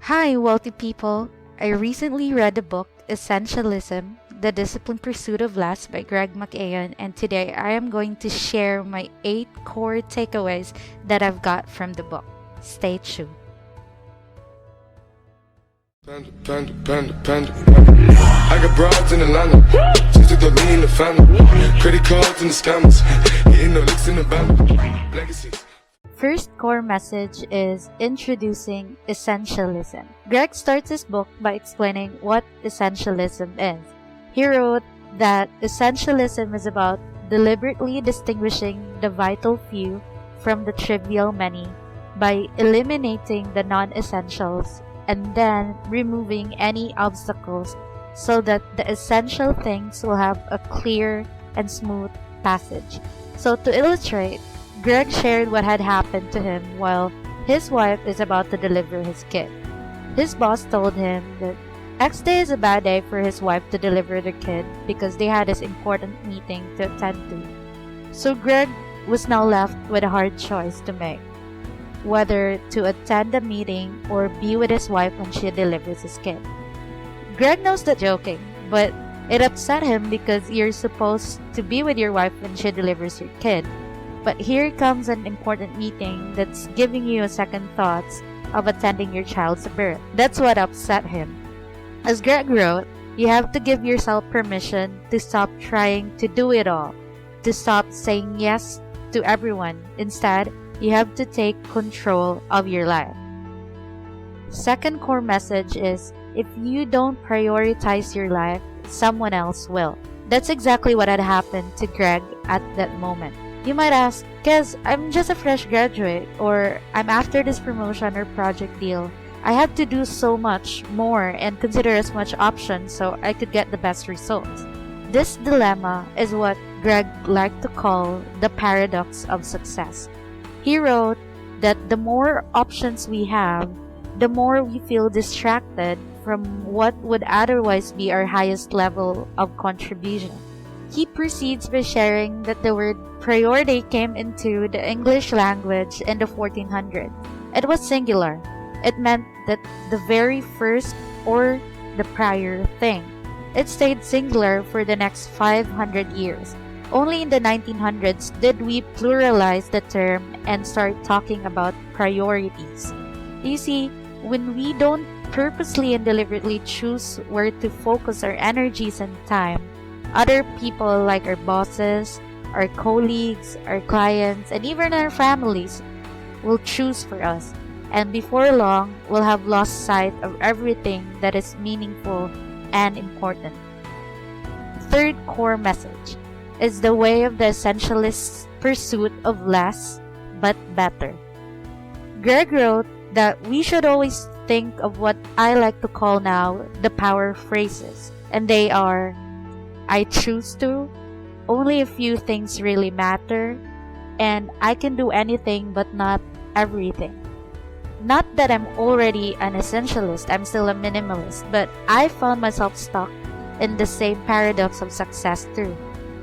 Hi, wealthy people. I recently read the book Essentialism, The Disciplined Pursuit of Less by McKeon, and today I am going to share my 8 core takeaways that I've got from the book. Stay tuned. I got broads in Atlanta. Just took the lean in the family. Credit cards and the scammers. Hitting the licks in the band. Legacies. First core message is introducing essentialism. Greg starts his book by explaining what essentialism is. He wrote that essentialism is about deliberately distinguishing the vital few from the trivial many by eliminating the non-essentials and then removing any obstacles so that the essential things will have a clear and smooth passage. So to illustrate, Greg shared what had happened to him while his wife is about to deliver his kid. His boss told him that X day is a bad day for his wife to deliver the kid because they had this important meeting to attend to. So Greg was now left with a hard choice to make, whether to attend the meeting or be with his wife when she delivers his kid. Greg knows that joking, but it upset him because you're supposed to be with your wife when she delivers your kid. But here comes an important meeting that's giving you a second thoughts of attending your child's birth. That's what upset him. As Greg wrote, you have to give yourself permission to stop trying to do it all, to stop saying yes to everyone. Instead, you have to take control of your life. Second core message is, if you don't prioritize your life, someone else will. That's exactly what had happened to Greg at that moment. You might ask, Kez, I'm just a fresh graduate, or I'm after this promotion or project deal. I have to do so much more and consider as much options so I could get the best results. This dilemma is what Greg liked to call the paradox of success. He wrote that the more options we have, the more we feel distracted from what would otherwise be our highest level of contribution. He proceeds by sharing that the word priority came into the English language in the 1400s. It was singular. It meant that the very first or the prior thing. It stayed singular for the next 500 years. Only in the 1900s did we pluralize the term and start talking about priorities. You see, when we don't purposely and deliberately choose where to focus our energies and time, other people like our bosses, our colleagues, our clients, and even our families will choose for us. And before long, we'll have lost sight of everything that is meaningful and important. Third core message is the way of the essentialist's pursuit of less but better. Greg wrote that we should always think of what I like to call now the power phrases, and they are, I choose to, only a few things really matter, and I can do anything but not everything. Not that I'm already an essentialist, I'm still a minimalist, but I found myself stuck in the same paradox of success too.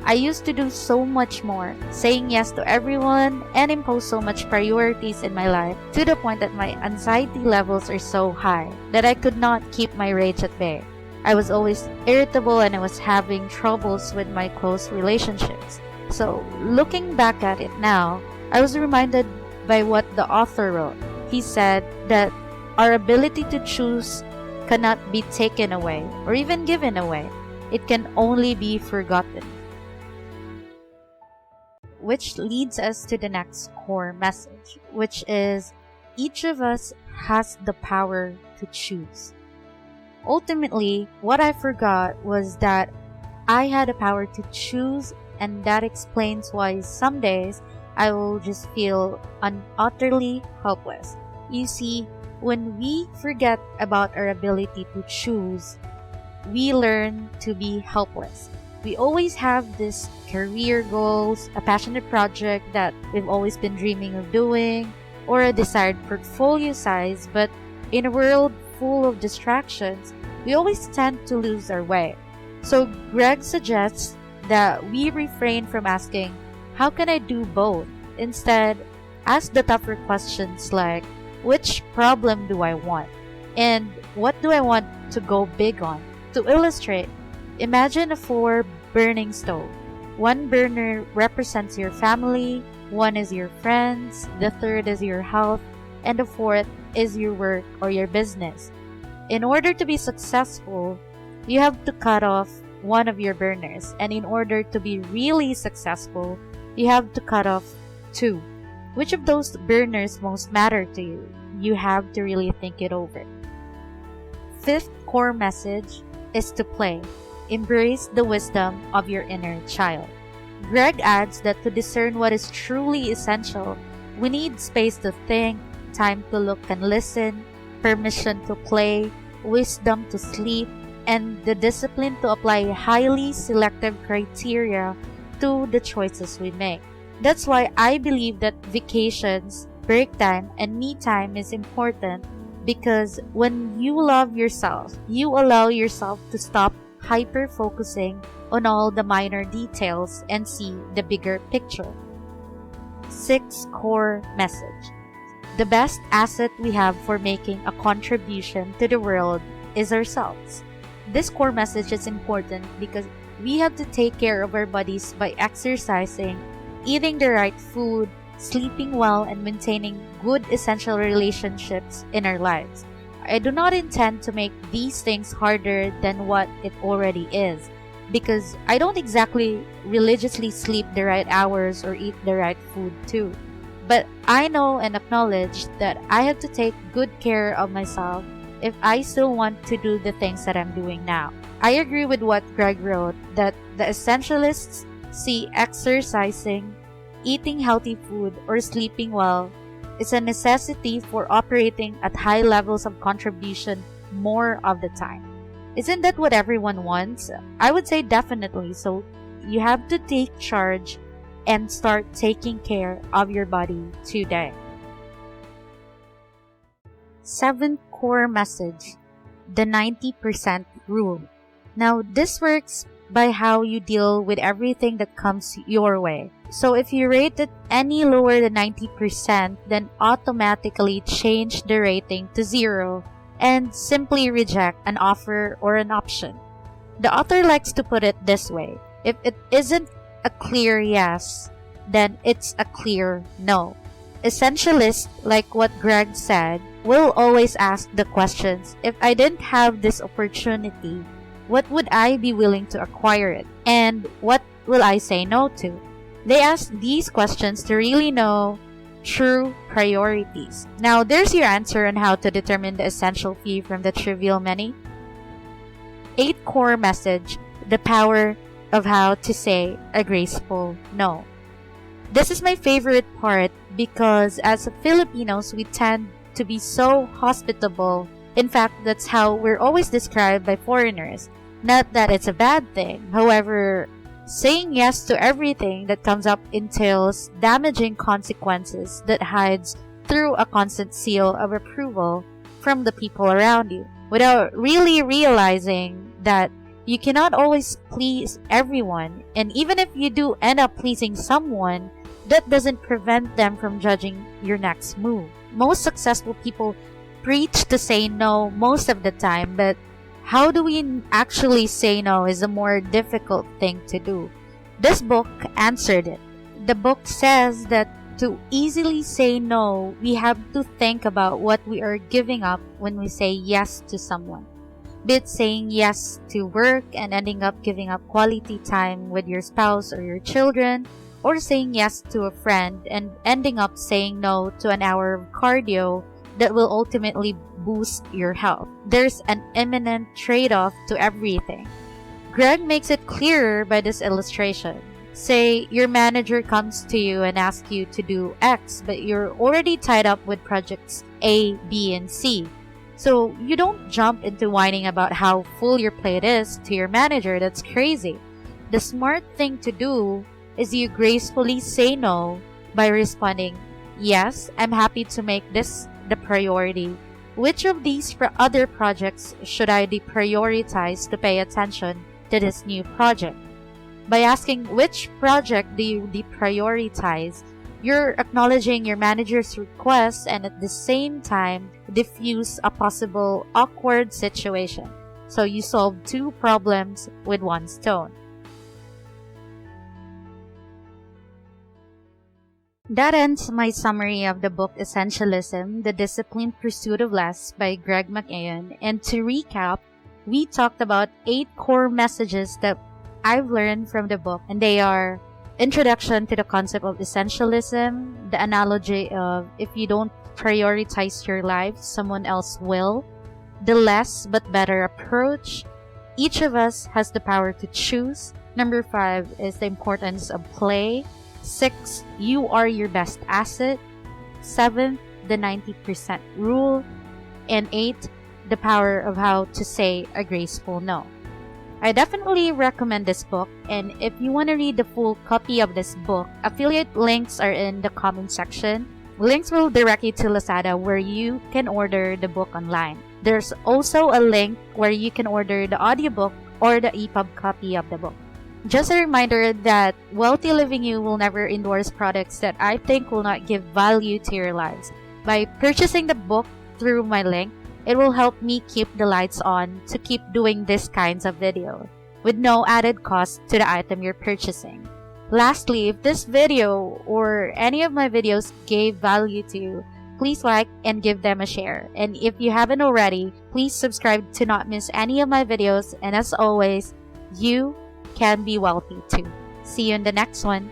I used to do so much more, saying yes to everyone and impose so much priorities in my life to the point that my anxiety levels are so high that I could not keep my rage at bay. I was always irritable and I was having troubles with my close relationships. So, looking back at it now, I was reminded by what the author wrote. He said that our ability to choose cannot be taken away or even given away. It can only be forgotten. Which leads us to the next core message, which is each of us has the power to choose. Ultimately, what I forgot was that I had the power to choose, and that explains why some days I will just feel utterly helpless. You see, when we forget about our ability to choose, we learn to be helpless. We always have these career goals, a passionate project that we've always been dreaming of doing, or a desired portfolio size, but in a world full of distractions, we always tend to lose our way. So Greg suggests that we refrain from asking, how can I do both? Instead, ask the tougher questions like, which problem do I want? And what do I want to go big on? To illustrate, imagine a 4 burning stove. One burner represents your family, one is your friends, the third is your health, and the fourth is your work or your business. In order to be successful, you have to cut off one of your burners. And in order to be really successful, you have to cut off 2. Which of those burners most matter to you? You have to really think it over. 5th core message is to play. Embrace the wisdom of your inner child. Greg adds that to discern what is truly essential, we need space to think, time to look and listen, permission to play, wisdom to sleep, and the discipline to apply highly selective criteria to the choices we make. That's why I believe that vacations, break time, and me time is important, because when you love yourself, you allow yourself to stop hyper-focusing on all the minor details and see the bigger picture. 6th core message. The best asset we have for making a contribution to the world is ourselves. This core message is important because we have to take care of our bodies by exercising, eating the right food, sleeping well, and maintaining good essential relationships in our lives. I do not intend to make these things harder than what it already is, because I don't exactly religiously sleep the right hours or eat the right food too. But I know and acknowledge that I have to take good care of myself if I still want to do the things that I'm doing now. I agree with what Greg wrote, that the essentialists see exercising, eating healthy food, or sleeping well is a necessity for operating at high levels of contribution more of the time. Isn't that what everyone wants? I would say definitely. So you have to take charge and start taking care of your body today. 7th core message, the 90% rule. Now, this works by how you deal with everything that comes your way. So if you rate it any lower than 90%, then automatically change the rating to 0 and simply reject an offer or an option. The author likes to put it this way: if it isn't a clear yes, then it's a clear no. Essentialists, like what Greg said, will always ask the questions: if I didn't have this opportunity, what would I be willing to acquire it? And what will I say no to? They ask these questions to really know true priorities. Now, there's your answer on how to determine the essential few from the trivial many. 8th core message, the power of how to say a graceful no. This is my favorite part because as Filipinos, we tend to be so hospitable. In fact, that's how we're always described by foreigners. Not that it's a bad thing. However, saying yes to everything that comes up entails damaging consequences that hides through a constant seal of approval from the people around you, without really realizing that you cannot always please everyone. And even if you do end up pleasing someone, that doesn't prevent them from judging your next move. Most successful people preach to say no most of the time, but how do we actually say no is a more difficult thing to do. This book answered it. The book says that to easily say no, we have to think about what we are giving up when we say yes to someone. Be it saying yes to work and ending up giving up quality time with your spouse or your children, or saying yes to a friend and ending up saying no to an hour of cardio that will ultimately boost your health. There's an imminent trade-off to everything. Greg makes it clearer by this illustration. Say your manager comes to you and asks you to do X, but you're already tied up with projects A, B, and C. So you don't jump into whining about how full your plate is to your manager. That's crazy. The smart thing to do is you gracefully say no by responding, yes, I'm happy to make this the priority. Which of these other projects should I deprioritize to pay attention to this new project? By asking which project do you deprioritize, You're acknowledging your manager's request and at the same time diffuse a possible awkward situation. So you solve two problems with one stone. That ends my summary of the book Essentialism, The Disciplined Pursuit of Less by Greg McKeon. And to recap, we talked about 8 core messages that I've learned from the book, and they are: introduction to the concept of essentialism, the analogy of if you don't prioritize your life, someone else will, the less but better approach, each of us has the power to choose. Number 5 is the importance of play. 6, you are your best asset. 7, the 90% rule. And 8, the power of how to say a graceful no. I definitely recommend this book, and if you want to read the full copy of this book, affiliate links are in the comment section. Links will direct you to Lazada where you can order the book online. There's also a link where you can order the audiobook or the EPUB copy of the book. Just a reminder that Wealthy Living Hue will never endorse products that I think will not give value to your lives. By purchasing the book through my link, it will help me keep the lights on to keep doing these kinds of videos with no added cost to the item you're purchasing. Lastly, if this video or any of my videos gave value to you, please like and give them a share. And if you haven't already, please subscribe to not miss any of my videos. And as always, you can be wealthy too. See you in the next one.